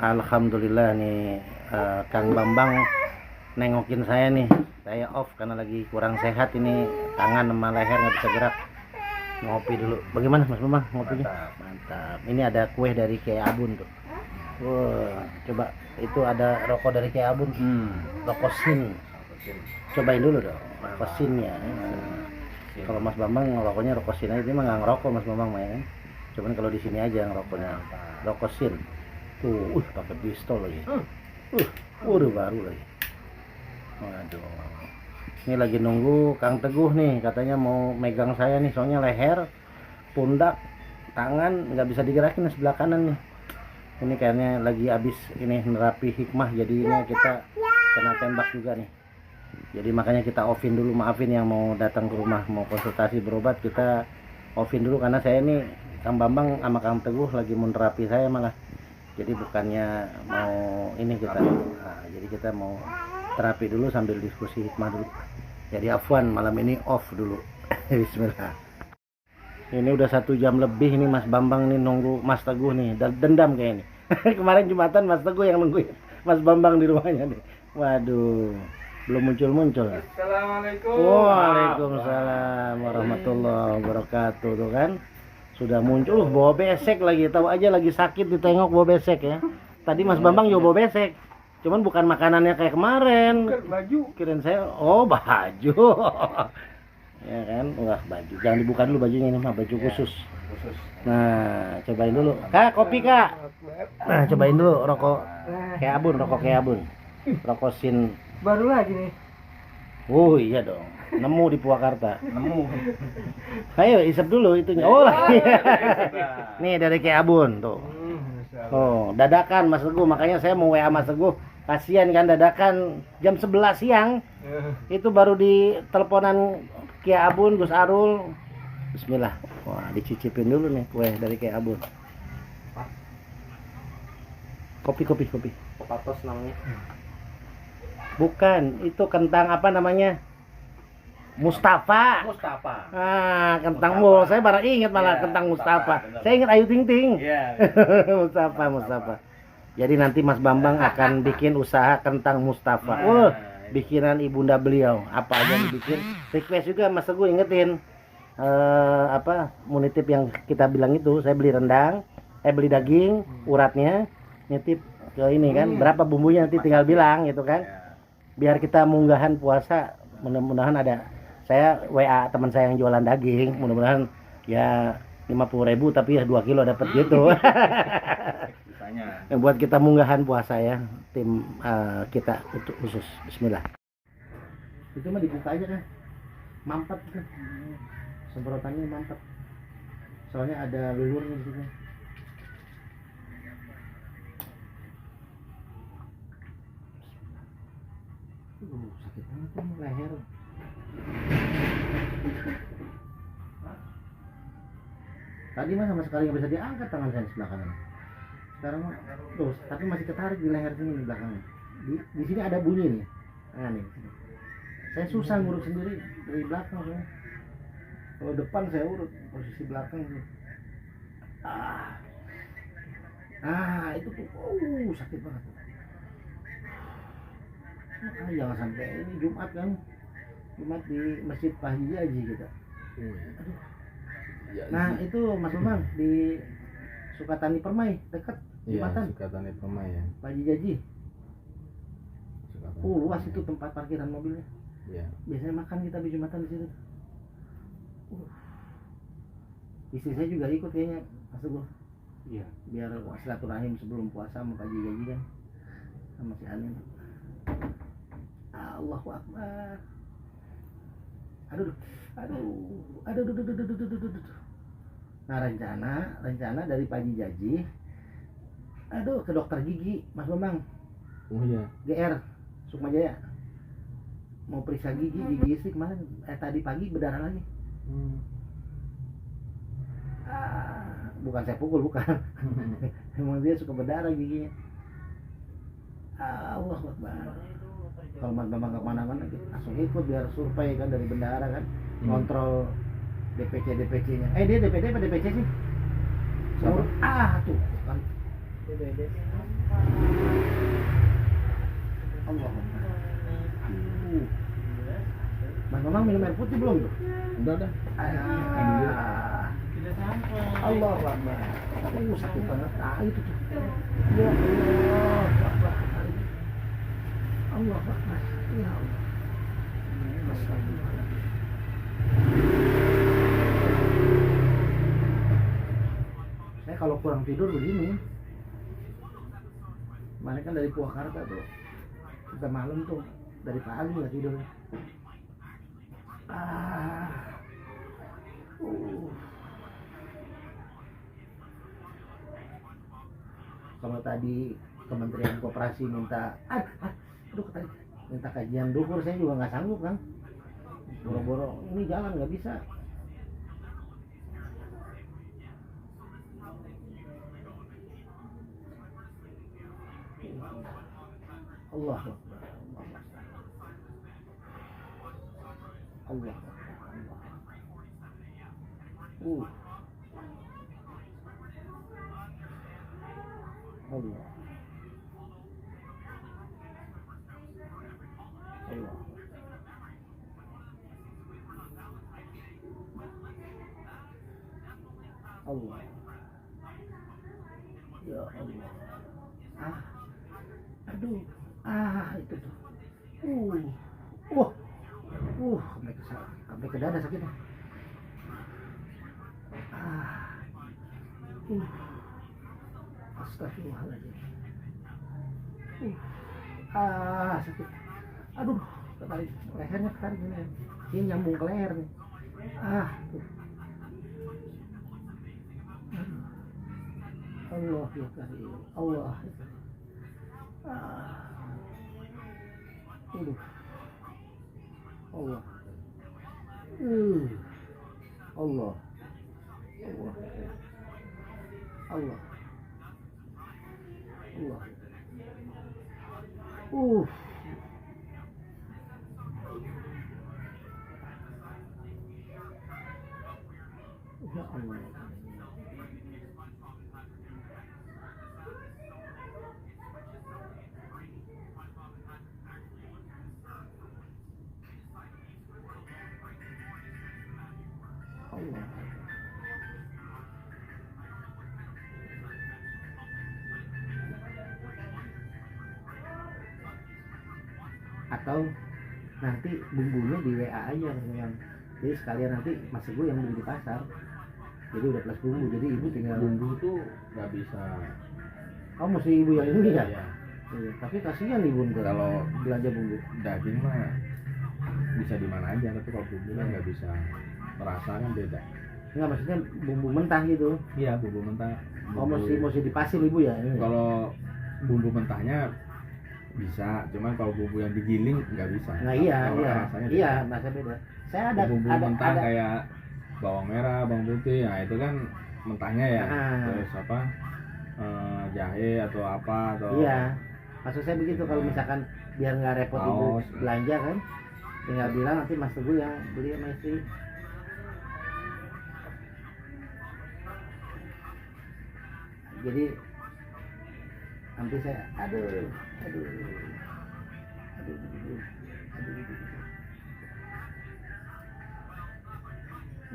Alhamdulillah nih, Kang Bambang nengokin saya nih. Saya off karena lagi kurang sehat ini, tangan sama leher nggak bisa gerak. Ngopi dulu. Bagaimana Mas Bambang ngopinya? Mantap. Ini ada kue dari Kiai Abun tuh. Wah, coba itu ada rokok dari Kiai Abun. Rokok Sin. Cobain dulu dong. Rokok Sin ya. Kalau Mas Bambang ngerokoknya rokok Sin aja, dia mah nggak ngerokok Mas Bambang mah ya kan. Cuman kalau di sini aja ngerokoknya rokok Sin. Tuh, pakai pistol lagi. Udah baru lagi. Waduh. Ini lagi nunggu Kang Teguh nih, katanya mau megang saya nih, soalnya leher, pundak, tangan nggak bisa digerakin sebelah kanan nih. Ini kayaknya lagi habis ini nerapi hikmah, jadinya kita kena tembak juga nih. Jadi makanya kita offin dulu, maafin yang mau datang ke rumah mau konsultasi berobat, kita offin dulu karena saya ini Kang Bambang sama Kang Teguh lagi mau nerapi saya malah. Jadi bukannya mau ini kita, jadi kita mau terapi dulu sambil diskusi hikmah dulu. Jadi afwan malam ini off dulu. Bismillah. Ini udah 1 jam lebih nih Mas Bambang nih nunggu Mas Teguh nih, dendam kayak ini. Kemarin Jumatan Mas Teguh yang nungguin Mas Bambang di rumahnya nih. Waduh, belum muncul-muncul. Assalamualaikum. Waalaikumsalam warahmatullahi wabarakatuh. Tuh kan sudah muncul, bawa besek lagi, tahu aja lagi sakit ditengok bawa besek ya. Tadi Mas Bambang juga bawa besek, cuman bukan makanannya kayak kemarin. Bukan baju. Kirain saya, oh baju. Ya kan, wah baju, jangan dibuka dulu bajunya, ini mah baju khusus. Nah, cobain dulu. Kak, kopi Kak. Nah, cobain dulu rokok kayak Abun, rokok kayak Abun. Rokok Sin. Baru lagi nih. Oh iya dong, nemu di Purwakarta. Nemu. Ayo isep dulu itunya. Oh lagi. Nih dari Kiai Abun tuh. Oh dadakan Mas Teguh, makanya saya mau WA Mas Teguh. Kasihan kan dadakan jam 11 siang. Itu baru di teleponan Kiai Abun, Gus Arul. Bismillah. Wah dicicipin dulu nih kue dari Kiai Abun. Kopi. Patos namanya. Bukan, itu kentang apa namanya? Mustafa. Kentang mul. Saya baru ingat malah kentang Mustafa. Saya ingat Ayu Ting Ting. Mustafa. Jadi nanti Mas Bambang akan bikin usaha kentang Mustafa. Bikinan ibunda beliau. Apa aja dibikin. Request juga Mas Teguh ingetin. Munitip yang kita bilang itu. Saya beli rendang, beli daging, uratnya, nitip ke ini kan. Berapa bumbunya nanti tinggal bilang gitu kan. Biar kita munggahan puasa, mudah-mudahan ada. Saya WA teman saya yang jualan daging, mudah-mudahan ya 50.000 tapi ya 2 kilo dapat gitu. Yang buat kita munggahan puasa ya, tim kita untuk khusus. Bismillah. Itu mah dibuka aja kan, mampet kan, semprotannya mampet. Soalnya ada lulurnya di situ. Sakit banget tuh leher. Tadi mah sama sekali nggak bisa diangkat tangan saya sebelah kanan. Sekarang mah tuh, tapi masih ketarik di leher sini di belakangnya. Di sini ada bunyi nih. Nah nih. Saya susah ngurut sendiri dari belakang saya. Kalau depan saya urut posisi belakang sih. Itu tuh, sakit banget. Jangan sampai ini Jumat kan, Jumat di Masjid Pak Haji kita. Aduh. Nah itu Mas Bambang di Sukatani Permai dekat Jumatan. Sukatani Permai ya. Pak Haji. Luas itu tempat parkiran mobilnya. Iya. Biasanya makan kita di Jumatan di situ. Istri saya juga ikut kayaknya Mas Teguh. Iya. Biar silaturahim sebelum puasa sama Pak Haji kan, sama si Anin. Allahu Akbar. Aduh. Nah rencana dari pagi Jaji, ke dokter gigi Mas Bambang. Oh iya. GR Sukmajaya. Mau periksa gigi istri kemarin. Tadi pagi berdarah lagi. Bukan saya pukul, bukan. Emang dia suka berdarah giginya. Allahu Akbar. Kalau Mas Bambang kemana-mana langsung ikut biar survei kan dari bendahara kan, kontrol DPC-nya. Dia DPD apa DPC sih? Tuh kan Allah. Mas Mamang minum air putih belum tuh? Udah. Ah. Allah Akbar. Sakit banget. Ah itu tuh. Ya Allah Akbar. Allah Akbar. Ya Allah. Astagfirullah. Saya kalau kurang tidur begini. Mana kan dari Purwakarta tuh. Kita malam tuh dari pagi nggak tidur. Ah. Kalau tadi Kementerian Koperasi minta minta kajian dukur, saya juga nggak sanggup kan, boro-boro ini jalan nggak bisa. Allah Akbar. Allah Akbar. Allah. Allah. Allah. Ya Allah. Ah. Aduh. Ah, itu tuh. Wah. Sampai ke dada sakitnya. Ah. Astagfirullahaladzim. Sakit. Aduh, ketarik lehernya ketarik ini. Ini nyambung ke leher nih. Tuh. Allah ya karim. Allah ya karim. Aduh. Allah. Allah. Allah. Allah. Allah. Ya Allah. Allah. Atau nanti bumbunya di WA aja teman. Jadi sekalian nanti Mas Ibu yang beli di pasar. Jadi udah plus bumbu, jadi ibu tinggal Bumbu tuh nggak bisa. Kamu mesti ibu yang ini ya? Iya. Iya, tapi kasihan ibu kalau belanja bumbu. Daging mah bisa di mana aja, tapi kalau bumbu kan nggak bisa, merasa kan beda. Enggak, maksudnya bumbu mentah gitu. Iya, bumbu mentah. Oh, mesti dipasir ibu ya? Ini. Kalau bumbu mentahnya bisa, cuman kalau bumbu yang digiling nggak bisa. Nah iya, rasanya iya, beda. rasanya beda. Saya ada bumbu ada, mentah ada. Kayak bawang merah, bawang putih, nah itu kan mentahnya ya. Terus apa, jahe atau apa atau. Iya, maksud saya begitu. Kalau misalkan biar nggak repot ibu belanja kan, tinggal bilang nanti Mas Teguh yang beli sama istri. Jadi nanti saya aduh.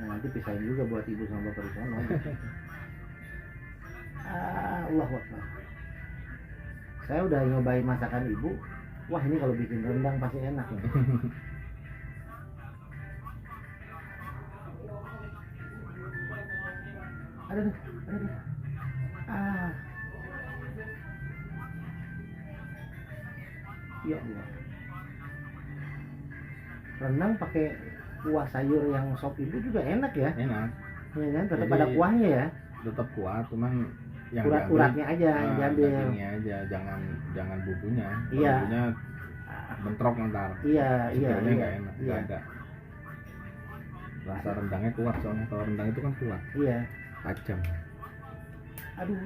Nah, nanti pisahin juga buat ibu sama bapak di sana. Allahu Akbar. Saya udah nyobain masakan ibu. Wah, ini kalau bikin rendang pasti enak ya. Aduh. Ya Allah. Rendang pakai kuah sayur yang sop ibu juga enak ya? Enak. Ya kan, tetap ada kuahnya ya? Tetap kuah, cuman yang urat-uratnya aja yang diambil. Dagingnya aja, jangan bumbunya. Iya. Bumbunya bentrok ntar. Iya. Nggak enak, iya. nggak ada. Rasa rendangnya kuat, soalnya kalau rendang itu kan kuat. Iya. Tajam. Aduh.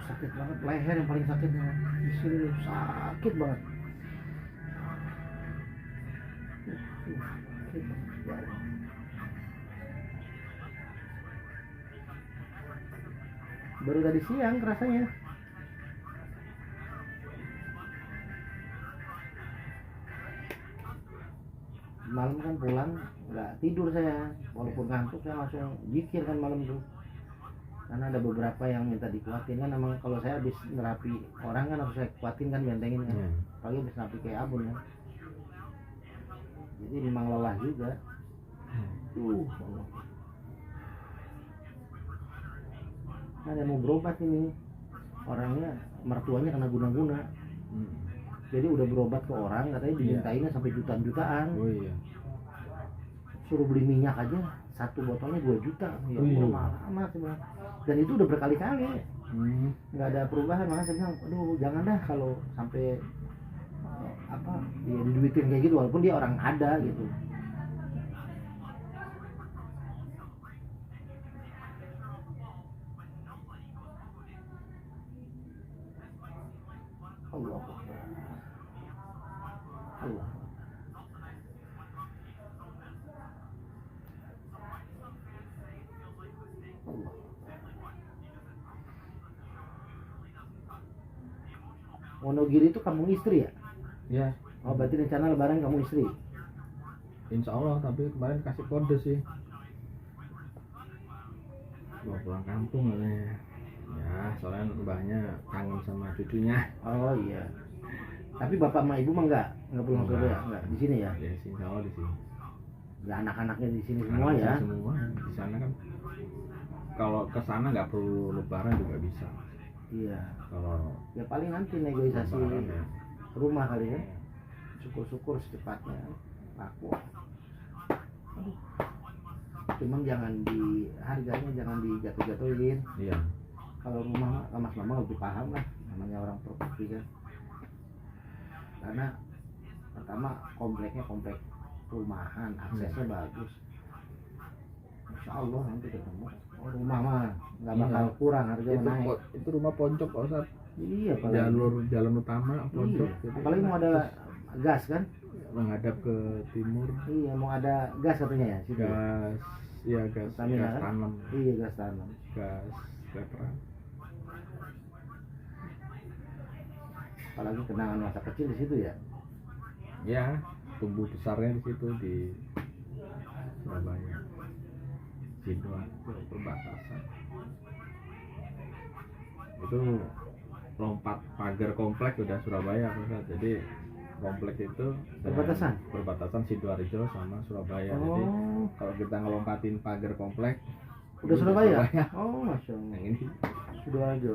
Sakit banget, leher yang paling sakit banget. Di sini sakit banget. Baru tadi siang kerasanya. Malam kan pulang nggak tidur saya, walaupun ngantuk saya langsung zikir kan malam tuh. Karena ada beberapa yang minta dikuatin kan, emang kalau saya habis nerapi orang kan harus saya kuatin kan, bentengin kan. Pagi habis nerapi kayak abun kan. Jadi memang lelah juga. Allah. Nah, ada mau berobat ini, orangnya mertuanya kena guna-guna. Jadi udah berobat ke orang, katanya dimintainnya sampai jutaan-jutaan. Oh iya. Suruh beli minyak aja, satu botolnya 2 juta. Ya Allah, mahal sih Bang. Dan itu udah berkali-kali. Nggak ada perubahan, makanya saya bilang, aduh jangan dah kalau sampai dia diduitin kayak gitu, walaupun dia orang ada gitu. Allah Allah. Allah. Wonogiri itu kampung istri ya? Ya. Oh berarti rencana lebaran kamu istri? Insya Allah, tapi kemarin kasih kode sih. Mau pulang kampung katanya. Ya, soalnya mbahnya kangen sama cucunya. Oh iya. Tapi bapak sama ibu mah enggak pulang ke Surabaya, enggak di sini ya? Ya, insya Allah di sini. Ya anak-anaknya di sini semua ya. Semua di sana kan. Kalau ke sana nggak perlu lebaran juga bisa. Iya. Kalau ya paling nanti negosiasi lebaran ya. rumah kali ya. Syukur-syukur secepatnya laku. Aduh. Cuman jangan harganya jangan dijatuh-jatuhin. Iya. Kalau rumah Mas Mama lebih paham lah, namanya orang properti kan. Karena pertama kompleknya komplek rumahan, aksesnya bagus. Insya Allah nanti ketemu. Oh, rumah mah nggak bakal kurang, harganya naik. Itu rumah pojok Pak Ustaz. Iya, Jalan utama pojok. Iya. Jadi Apalagi mau ada gas kan? menghadap ke timur. Iya, mau ada gas katanya ya, situ. Gas, ya gas Stamina, kan? tanam, Iya, gas tanam. gas veteran. Apalagi kenangan masa kecil di situ ya. Ya, tumbuh besarnya di situ di Surabaya. Sidoarjo perbatasan. Itu lompat pagar komplek udah Surabaya Pak Ustaz. Jadi komplek itu perbatasan Sidoarjo sama Surabaya. Jadi kalau kita ngelompatin pagar komplek udah Surabaya. Oh, masya Allah. Yang ini Sidoarjo.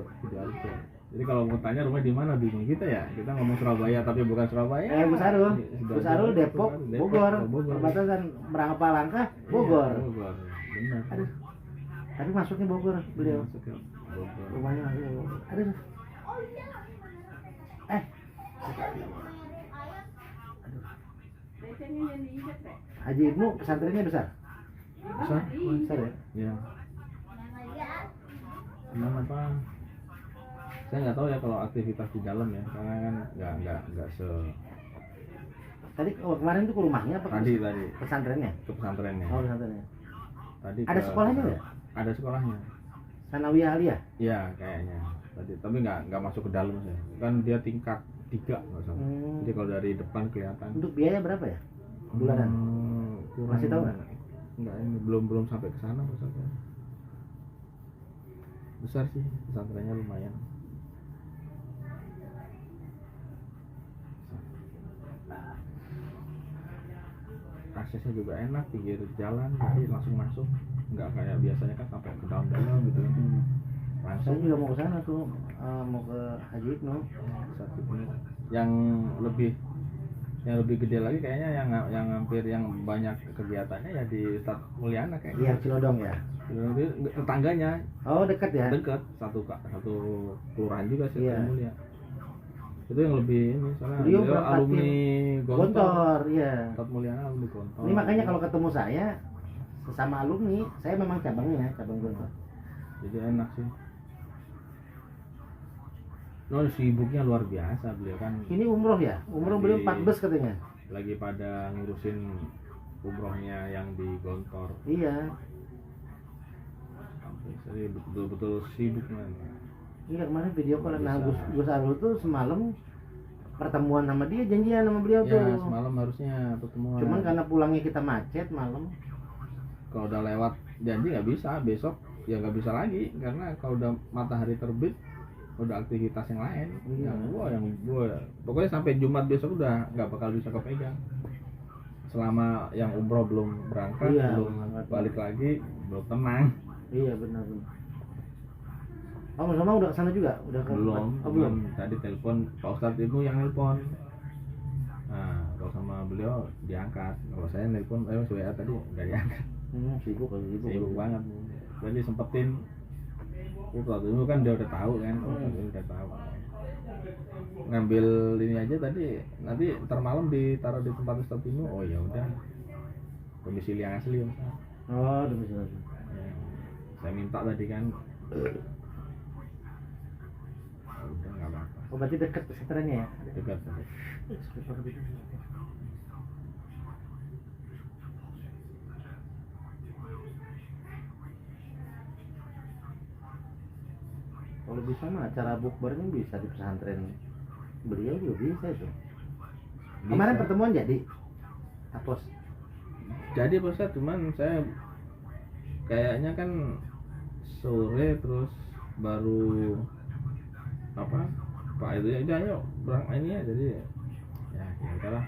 Jadi kalau mau tanya rumah di mana bingung kita ya. Kita ngomong Surabaya tapi bukan Surabaya. Busarul Depok, Bogor. Perbatasan berapa langkah Bogor. Iya, Bogor. Benar. Aduh. Tapi masuknya Bogor beliau. Masuk ke Bogor. Rumahnya aduh. Haji Ibnu pesantrennya besar. Besar ya? Iya. Cuman apa? Saya nggak tahu ya kalau aktivitas di dalam ya, karena kan nggak se. Tadi kemarin itu ke rumahnya apa? Tadi pesantrennya. ke pesantrennya. Oh, pesantrennya. Tadi ada sekolahnya nggak? Ada sekolahnya. Sanawiyah Aliyah? Iya kayaknya. Tadi tapi nggak masuk ke dalam sih. Kan dia tingkat 3 nggak salah. Jadi kalau dari depan kelihatan. Untuk biaya berapa ya? Bulanan? Masih tahu nggak? Enggak, ini belum sampai ke sana pesantren. Besar sih pesantrennya, lumayan. Aksesnya juga enak, pinggir jalan, jadi langsung masuk, nggak kayak biasanya kan sampai ke dalam-dalam gitu. Saya juga mau ke sana tuh, mau ke Haji Ibnu. Yang lebih gede lagi kayaknya yang hampir yang banyak kegiatannya ya di Ustaz Mulyana kayaknya. Iya, Cilodong ya. Tetangganya. Oh, dekat ya? Dekat, satu kelurahan juga sih, iya. Mulia. Itu yang lebih ini, soalnya beliau alumni Gontor, iya. Ustaz Mulyana alumni Gontor. Ini makanya kalau ketemu saya sesama alumni, saya memang cabang Gontor. Jadi enak sih. Sibuknya luar biasa beliau kan. Ini umroh ya? Umroh beliau 4 bus katanya. Lagi pada ngurusin umrohnya yang di Gontor. Iya. Jadi betul-betul sibuk man. Iya kemarin video call nah Bisa. Gus Arul tuh semalam pertemuan sama dia, janjian sama beliau Ya tuh. semalam harusnya pertemuan. Cuman karena pulangnya kita macet malam. Kalau udah lewat janji nggak bisa, besok ya nggak bisa lagi karena kalau udah matahari terbit udah aktivitas yang lain. Iya. Yang gua pokoknya sampai Jumat besok udah nggak bakal bisa kepegang. Selama yang umroh belum berangkat, Iya, belum berangkat. balik lagi, belum tenang. Iya benar. Oh, Mas Mama udah kesana juga? Udah ke Belum, Oh, belum. Tadi telepon Pak Ustadz itu yang nelpon. Nah, kalau sama beliau diangkat. Kalau saya nelpon, WA tadi nggak diangkat. Sibuk kalau Sibuk banget. Jadi sempetin. Waktu itu kan dia udah tahu kan, udah tahu. Ngambil ini aja tadi, nanti ntar malam ditaruh di tempat Ustadz Tino. Oh ya udah, domisili yang asli Om. Oh, domisili. Ya, saya minta tadi kan. Udah nggak apa-apa. Oh, berarti dekat pesantrennya ya? Dekat tadi. Kalau bisa mah acara bukbernya bisa di pesantren beliau juga bisa itu. Kemarin Bisa. pertemuan jadi Apos. Jadi Pak Ustadz, cuman saya kayaknya kan sore terus baru apa Pak itu ya udah ayo berangkat ini ya, jadi ya udahlah,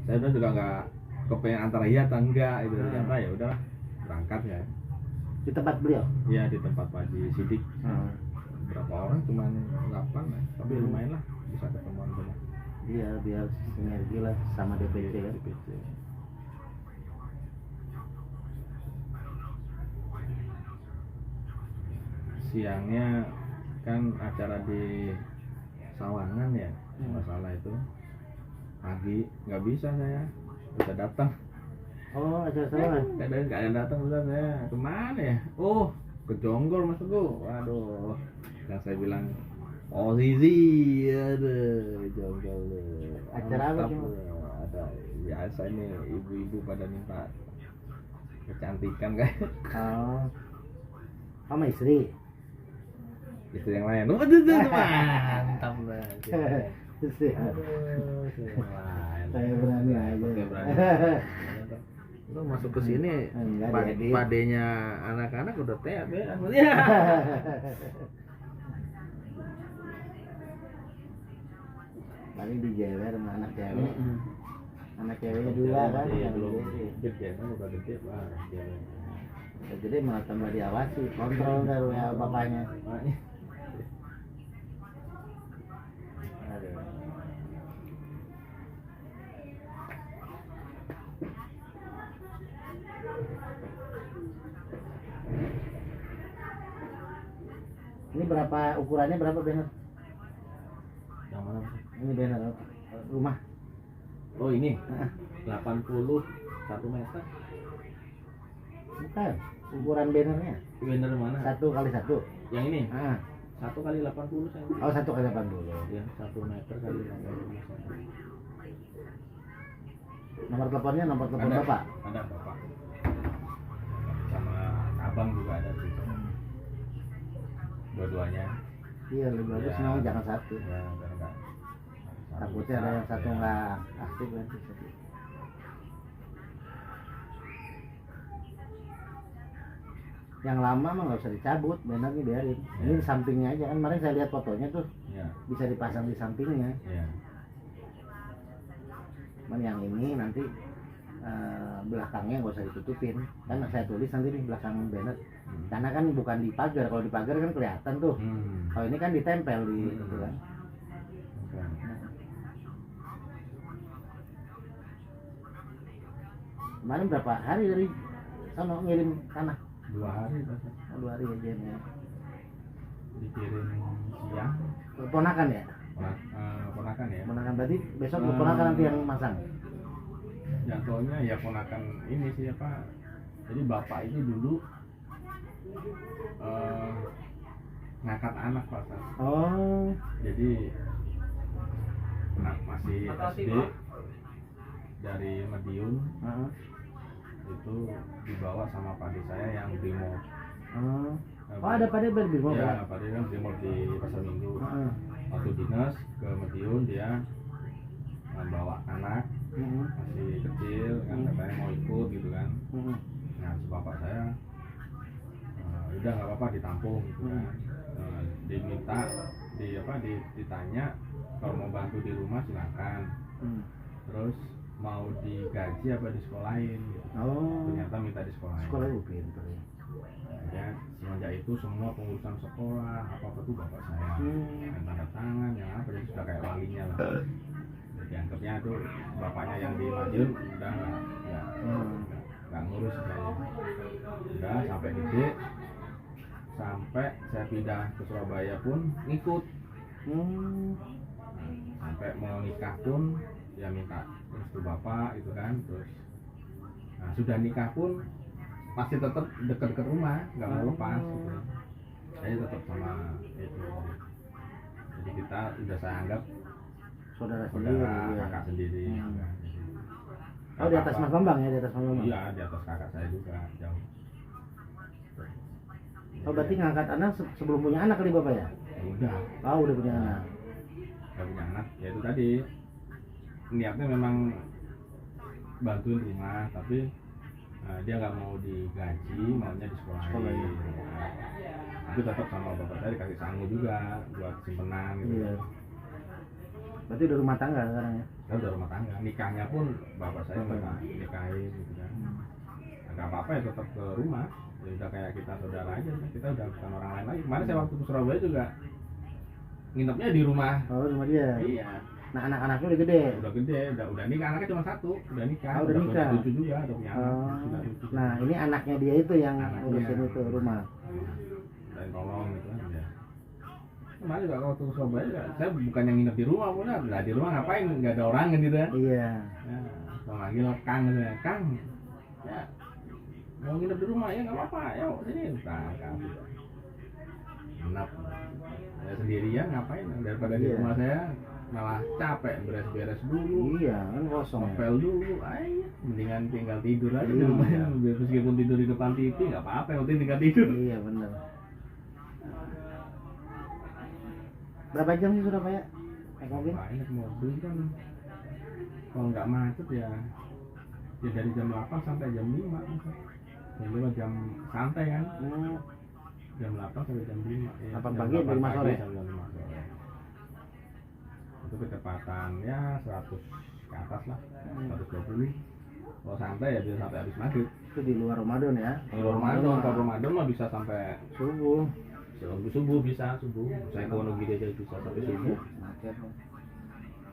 saya udah juga nggak kepengen antara iya atau enggak itu ternyata ya udahlah berangkat ya. Di tempat beliau. Ya di tempat Pak Haji Sidik. Berapa orang, cuman 8 ya. Tapi lumayan lah bisa ketemuan banyak. Iya, biar sinergi lah sama DPC kan. DPC. Siangnya kan acara di Sawangan ya, masalah itu. Pagi nggak bisa saya, udah datang. Oh, acara sama. Kadang nggak ada datang udah saya kemana ya? Oh, ke Jonggol Mas Teguh. Waduh, yang saya bilang oh Zizi, ada Jonggol. Acara apa, Mantap, Cuma? ada biasa ini ibu-ibu pada minta kecantikan kayak Oh. Sama istri. istri yang lain. Oh, aduh, mantap banget. Istri. Aduh, istri yang lain. Saya berani aja. Oke, berani. Lu masuk ke sini, Enggak diedit. padenya anak-anak udah teat ya. Ya. Paling dijewer sama anak cewek. Anak ceweknya dua kan Iya, yang belum gede. gede kan udah gede wah dia. Jadi malah tambah diawasi, kontrol dari bapaknya. Makanya Aduh. Ini berapa ukurannya berapa banner? yang mana? Ini banner rumah. Oh, ini Heeh. 81 meter. Bukan, ukuran bannernya Bener mana? 1x1. Yang ini Ah. 1 kali 80 saya. Oh, 1x80. Ya, 1 meter kali 80 cm. Nomor teleponnya nomor telepon Ada, Bapak. ada Bapak. Sama abang juga ada di situ. Dua-duanya. Iya, lebih bagus Ya. memang jangan satu. Ya, biar enggak. Takutnya ada yang satu nggak aktif nanti. Yang lama mah nggak usah dicabut, bannernya biarin. Ini di sampingnya aja kan. Kemarin saya lihat fotonya tuh Ya, bisa dipasang di sampingnya. ya. Cuman yang ini nanti belakangnya nggak usah ditutupin. Kan saya tulis nanti di belakang banner. Karena kan bukan di pagar. Kalau di pagar kan kelihatan tuh. Kalau ini kan ditempel di itu kan. Oke. Kemarin berapa hari dari sana ngirim tanah? 2 hari Pak. Oh, 2 hari aja ya. Dikirim siang. Ponakan ya? Ponakan ya. Ponakan berarti besok ponakan nanti yang masang. Jatuhnya ya ponakan ini sih apa. Jadi bapak itu dulu ngangkat anak Pak. Oh, Jadi masih SD dari Madiun heeh. itu dibawa sama padi saya yang Brimo. Oh, Oh, ada Pak Debel di mobil. Ya, Pak Debel kan Brimob di Pasar Minggu. Waktu dinas ke Madiun dia membawa anak masih kecil kan, katanya mau ikut gitu kan. Nah, si bapak saya udah nggak apa-apa ditampung gitu kan. Diminta ditanya kalau mau bantu di rumah silakan. Terus mau digaji apa di sekolahin gitu. Ternyata minta di sekolahin. Sekolah itu pintar ya. Ya, semenjak itu semua pengurusan sekolah apa-apa tuh bapak saya yang tanda tangan yang apa, jadi sudah kayak walinya lah. Jadi anggapnya tuh bapaknya yang di Madiun udah nggak ngurus saya. Udah sampai gede, sampai saya pindah ke Surabaya pun ngikut. Sampai mau nikah pun ya minta restu bapak itu kan. Terus nah, sudah nikah pun masih tetap dekat-dekat rumah, nggak mau lepas gitu. Saya tetap sama itu. Jadi kita udah saya anggap saudara sendiri, kakak sendiri. Kan. Oh, di atas Mas Bambang ya, di atas Mas Bambang. Iya, di atas kakak saya juga jauh. Oh, berarti ngangkat anak sebelum punya anak kali bapak ya? Udah. Oh, udah punya anak. Udah punya anak, ya itu tadi niatnya memang bantuin rumah, tapi dia nggak mau digaji, maunya di sekolah. Tapi tetap sama bapak saya dikasih sangu juga buat simpenan gitu. Iya. Berarti udah rumah tangga sekarang ya? Saya udah rumah tangga, nikahnya pun bapak saya nggak nikahin gitu kan. Nggak apa-apa ya, tetap ke rumah. Ya udah kayak kita saudara aja, kita udah bukan orang lain lagi. Kemarin saya waktu ke Surabaya juga nginepnya di rumah. Oh, rumah dia. Iya. Nah, anak-anaknya udah gede. Udah nikah, anaknya cuma satu, udah nikah. Udah nikah. Punya cucu juga, udah punya anak. Nah, ini anaknya dia itu yang ngurusin itu rumah. Dan tolong gitu kan ya. Kemarin juga waktu ke Surabaya juga, saya bukan yang nginep di rumah, pun lah di rumah ngapain, nggak ada orang kan gitu kan. Iya. Ya, kalau lagi Kang gitu ya, Kang, ya mau nginep di rumah ya nggak apa-apa, ya sini Kang. Nginep, saya sendirian ngapain, daripada di rumah saya malah capek beres-beres dulu. Iya, kan kosong. Ngepel dulu, ayo mendingan tinggal tidur aja di rumah ya. Meskipun tidur di depan TV nggak apa-apa, yang penting tinggal tidur. Iya benar. Berapa jam sih Surabaya naik mobil? Naik mobil kan kalau nggak macet ya dari jam 8 sampai jam 5. Jam 5 jam santai kan. Jam 8 sampai jam 5 ya. 8 pagi atau 5 sore? Jam 5 sore. Itu kecepatan ya 100 ke atas lah, 120. Kalau santai ya bisa sampai habis maghrib. Itu di luar Ramadan ya? Kalau Ramadan mah bisa sampai subuh. Subuh bisa subuh. Saya ke Wonogiri aja bisa sampai subuh.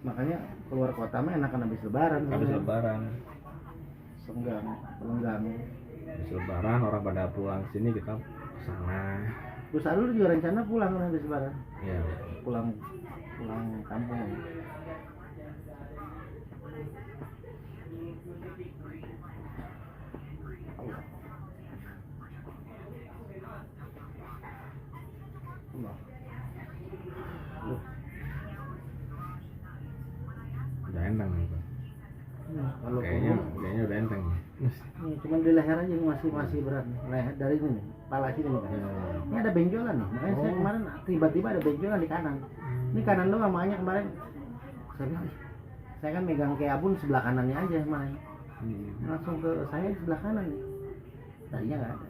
Makanya keluar kota mah enakan habis lebaran. Habis lebaran. Senggang, pelenggang. Habis lebaran orang pada pulang sini, kita ke sana. Terus lu juga rencana pulang kan habis lebaran? Iya. Pulang kampung. Udah enteng nih, Pak. Kayaknya udah enteng. Cuman di leher aja masih berat nih. Leher dari ini nih, kepala sini nih kan. Ini ada benjolan nih. Makanya saya kemarin tiba-tiba ada benjolan di kanan. Ini kanan doang, makanya kemarin saya kan megang kayak abun sebelah kanannya aja main. Langsung ke saya sebelah kanan nih. Tadinya nggak ada.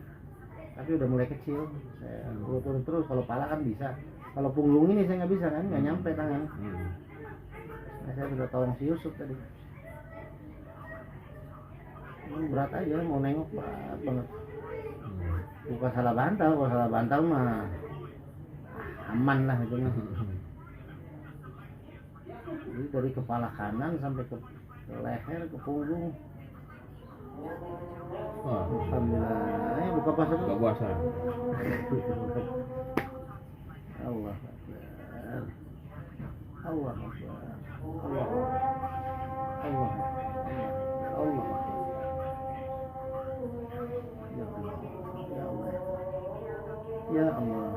Tapi udah mulai kecil. Saya turun terus. Kalau pala kan bisa. Kalau punggung ini saya nggak bisa kan, nggak nyampe tangan. Nah, saya udah tolong si Yusuf tadi. Berat aja, mau nengok berat banget. Bukan salah bantal, kalau salah bantal mah aman lah itu mah. Jadi dari kepala kanan sampai ke leher, ke punggung. Alhamdulillah. Buka puasa dulu. Buka puasa. Allah Akbar. Allah Akbar. Allah. Allah. Allah. Ya Allah. Ya Allah. Ya Allah.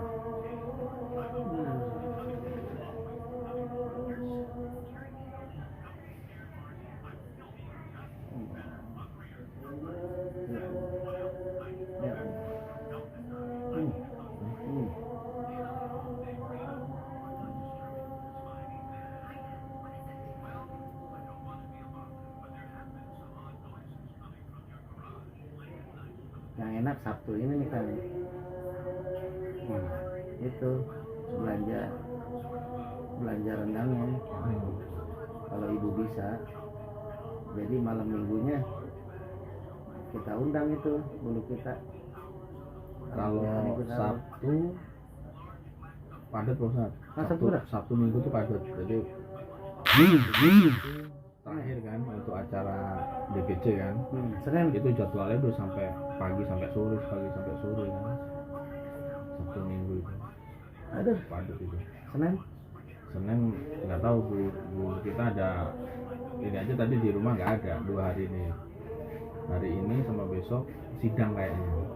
Yang enak Sabtu ini nih kan. Itu belanja rendangnya. Kalau ibu bisa, jadi malam minggunya kita undang itu bulu kita. Kalau Sabtu padat Pak Ustadz. Sabtu Minggu tuh padat. Jadi terakhir kan untuk acara DPC kan. Senin Itu jadwalnya udah sampai pagi sampai sore kan. Sabtu Minggu itu. Aduh, Padat itu. Senin nggak tahu bu kita ada ini aja tadi di rumah nggak ada 2 hari ini. Hari ini sama besok sidang kayaknya.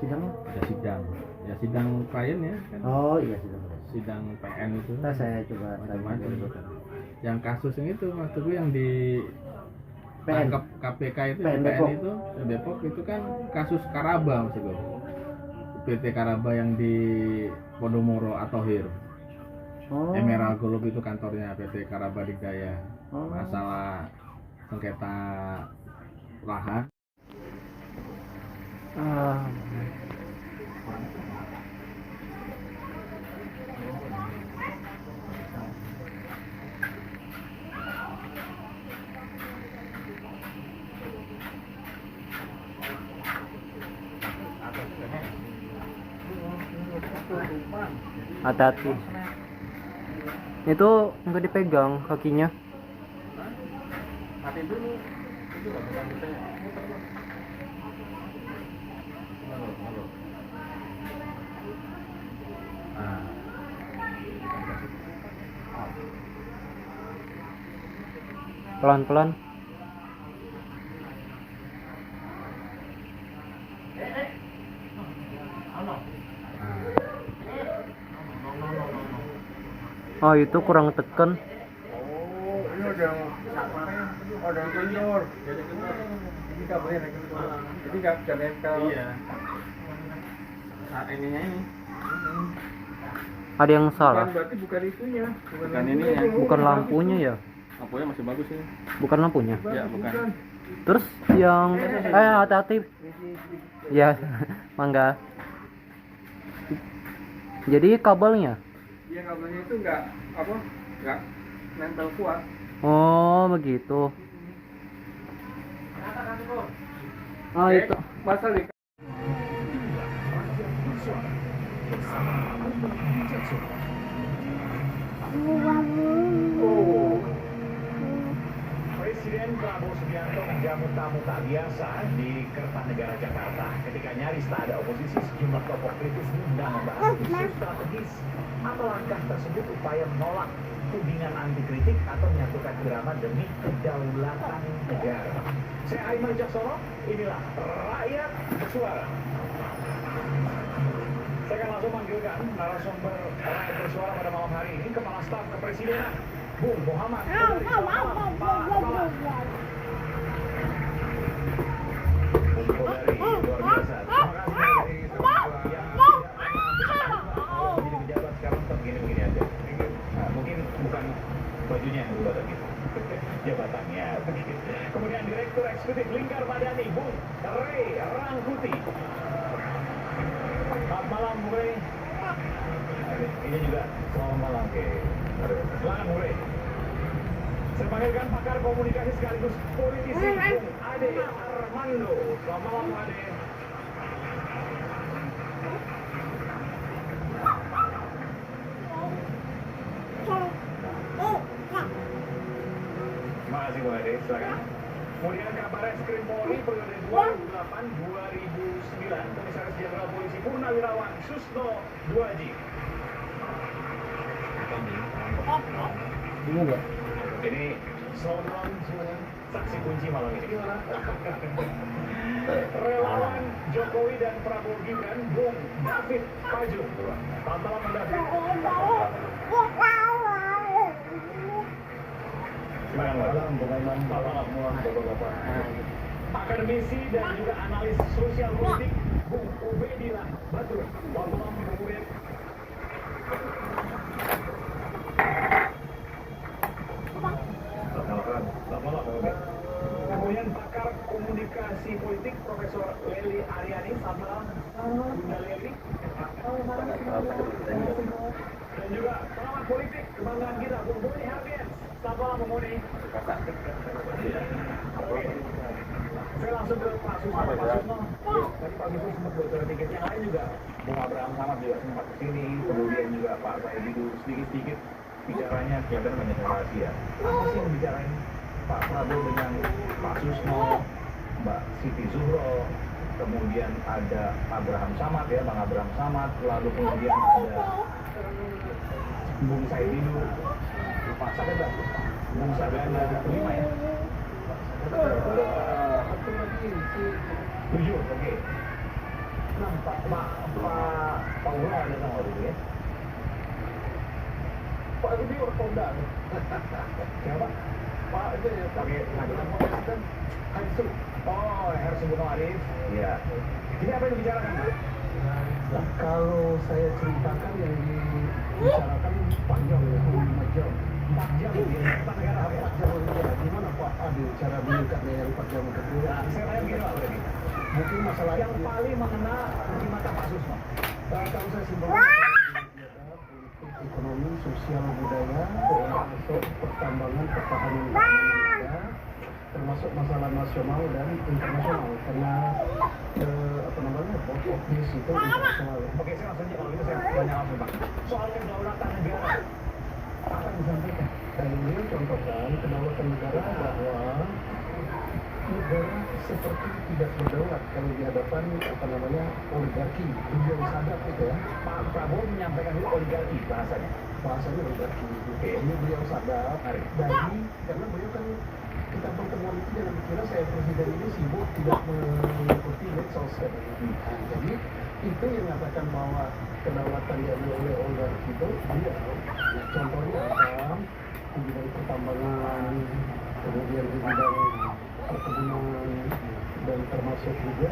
Ada sidang. Ya sidang klien ya kan. Oh iya Sidang PN itu. Kita saya coba Macam-macam itu kan. Yang kasus yang itu maksudku yang di PN. tangkap KPK itu PN yang Depok. PN itu Depok itu kan kasus Karaba maksudku. PT Karaba yang di Podomoro atau Hir. Oh. Emerald Group itu kantornya PT Karaba Digdaya. Oh. Masalah sengketa lahan. Hati-hati. Itu nggak dipegang kakinya. Mati dulu. Itu nggak bisa kita Pelan-pelan. Oh itu kurang teken. Oh, ini ada yang ada yang kendor. Jadi nggak boleh naik kendor. Jadi nggak bisa nempel. Iya. Saat ininya ini. Ada yang salah. Berarti bukan itunya. Bukan ini ya. Bukan lampunya ya. Lampunya masih bagus ini. Bukan lampunya. Ya bukan. Terus yang hati-hati. Ya, mangga. Jadi kabelnya. Iya kabelnya itu nggak nempel kuat. Oh, begitu. Oh, itu. Masa nih. Presiden Prabowo Subianto menjamu tamu tak biasa di Kertanegara Jakarta. Ketika nyaris tak ada oposisi, sejumlah tokoh kritis mudah membahas isu strategis. Apa langkah tersebut upaya menolak tudingan anti kritik atau menyatukan drama demi kedaulatan negara? Saya Aiman Jaksono, inilah Rakyat Bersuara. Saya akan langsung manggilkan narasumber Rakyat Bersuara pada malam hari ini, Kepala Staf Kepresidenan, Bung Muhammad. Luar biasa. Terima kasih dari jadi pejabat sekarang tetap begini aja. Mungkin bukan bajunya yang berubah gitu. Jabatannya begitu. Kemudian Direktur Eksekutif Lingkar Madani, Bung Ray Rangkuti. Selamat malam, Bung Ray. Ini juga selamat malam ke selamat Bung Ray. Saya panggilkan pakar komunikasi sekaligus politisi Bung Ade Armando. Selamat malam, Bung Ade. Terima kasih, Bung Ade. Silakan. Kemudian Kabaret Skrim Polri periode 2008-2009, Komisaris Jenderal Polisi Purnawirawan Susno Duaji. ini enggak? Ini Sonron saksi kunci malam ini gimana? Relawan Jokowi dan Prabowo Gibran, Bung David Pajung. Selamat malam, Bung David. Selamat malam, Bung Aiman. Selamat malam semua, Bapak-bapak. Akademisi dan juga analis sosial politik, Bung Ubedillah Batur. Selamat malam, Bung Ubed. Selamat malam, Bung Ubed. Kemudian pakar Komunikasi Politik Profesor Leli Aryani. Selamat malam, Bunda Leli. Dan juga pengamat politik kebanggaan kita, Bung Boni Hardiens. Selamat malam, Bung Boni. Saya langsung ke Pak Susno. Pak Susno, tadi Pak Susno sempat bocoran tiket yang lain juga. Bung Abraham Samad juga sempat kesini, kemudian juga Pak Saidi dulu sedikit-sedikit bicaranya kelihatan banyak rahasia. Apa sih yang bicarain Pak Prabowo dengan Pak Susno, Mbak Siti Zuhro, kemudian ada Abraham Samad ya, Bang Abraham Samad, lalu kemudian ada Bung Saidi dulu, Pak Saganda, Bung Saganda, 5 ya. Tujuh, oke. Nah, Pak Paula ada sama dulu ya. Pak Rudi Ortonda. Siapa? Pak itu ya, pakai ngajukan kan Hansu. Oh, Hersu Gunung Arif. Iya. Ini apa yang dibicarakan? Nah, kalau saya ceritakan yang dibicarakan panjang ya, 5 jam. 4 jam ya, Pak Negara apa? 4 jam ya. Gimana Pak Adil cara meningkatnya yang 4 jam itu? Nah, saya tanya begini Pak Freddy. Mungkin masalah yang paling mengena di mata Pak Susno. Kalau saya simpulkan ekonomi, sosial, budaya, termasuk pertambangan, pertahanan Indonesia, termasuk masalah nasional dan internasional. Karena both of this itu internasional. Oke, saya langsung aja kalau gitu saya tanya langsung Pak. Soal kedaulatan negara, apa yang disampaikan? Dan ini contohkan kedaulatan negara bahwa negara seperti tidak berdaulat kalau di hadapan oligarki, beliau sadar itu ya. Pak Prabowo menyampaikan itu oligarki bahasanya oligarki. Oke. Ini beliau sadar dari karena beliau kan kita pertemuan itu jangan kira saya presiden ini sibuk tidak mengikuti medsos kan. Nah, jadi itu yang mengatakan bahwa kedaulatan diambil oleh oligarki itu beliau. Nah, contohnya apa? Di bidang pertambangan, kemudian di bidang perkebunan dan termasuk juga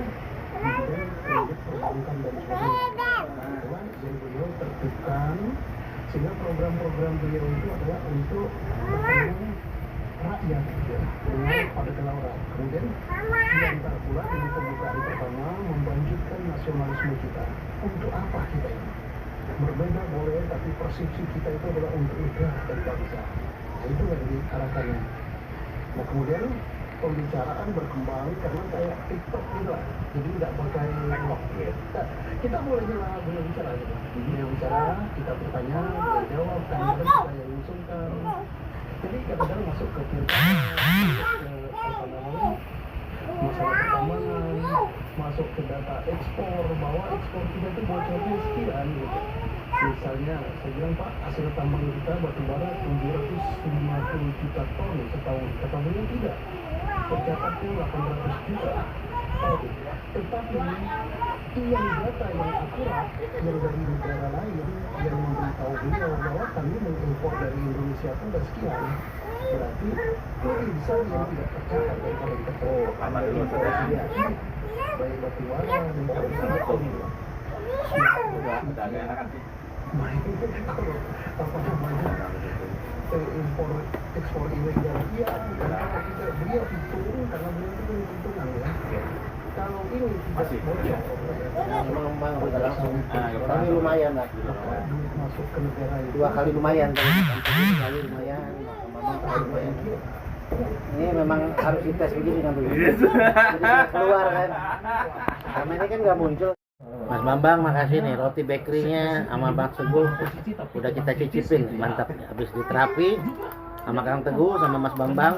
di bidang kredit perbankan dan sebagainya. Nah, yang beliau tertibkan sehingga program-program beliau itu adalah untuk rakyat ya, pada kelauran. Kemudian di antara pula ini pembukaan pertama membangkitkan nasionalisme kita. Untuk apa kita ini? Berbeda boleh, tapi persepsi kita itu adalah untuk negara dan bangsa. Nah, itu yang diarahkannya. Nah, kemudian pembicaraan berkembang karena kayak TikTok gitu lah. Jadi tidak pakai nah, kita boleh bicara gitu. Dia bicara, kita bertanya, dia jawab, kadang-kadang kita yang usulkan. Jadi kadang-kadang masuk ke masalah pertambangan, masuk ke data ekspor, bahwa ekspor kita itu bocornya sekian gitu. Misalnya, saya bilang Pak, hasil tambang kita batubara 750 juta ton setahun. Kata beliau tidak, tercatatnya 800 juta. Tetapi yang data yang akurat yang dari negara lain yang memberitahu beliau bahwa kami mengimpor dari Indonesia pun ada sekian, berarti lebih besar yang tidak tercatat daripada kita amal imporasi baik batubara dan sebagainya. Kalau apa namanya impor ekspor ilegal iya karena kita beliau hitung karena beliau itu hitungan ya. Kalau ini tidak bocor Memang kali lumayan lah. masuk ke negara itu 2 kali lumayan, kali lumayan, lumayan. Ini memang harus dites begini kan tuh. Jadi keluar kan. Karena ini kan nggak muncul. Mas Bambang, makasih nih roti bakerynya sama Bang Teguh udah kita cicipin, mantap. Habis diterapi sama Kang Teguh sama Mas Bambang.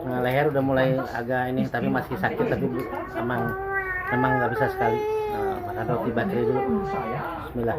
Nah, leher udah mulai agak ini tapi masih sakit tapi memang nggak bisa sekali. Nah, makan roti bakery dulu. Bismillah.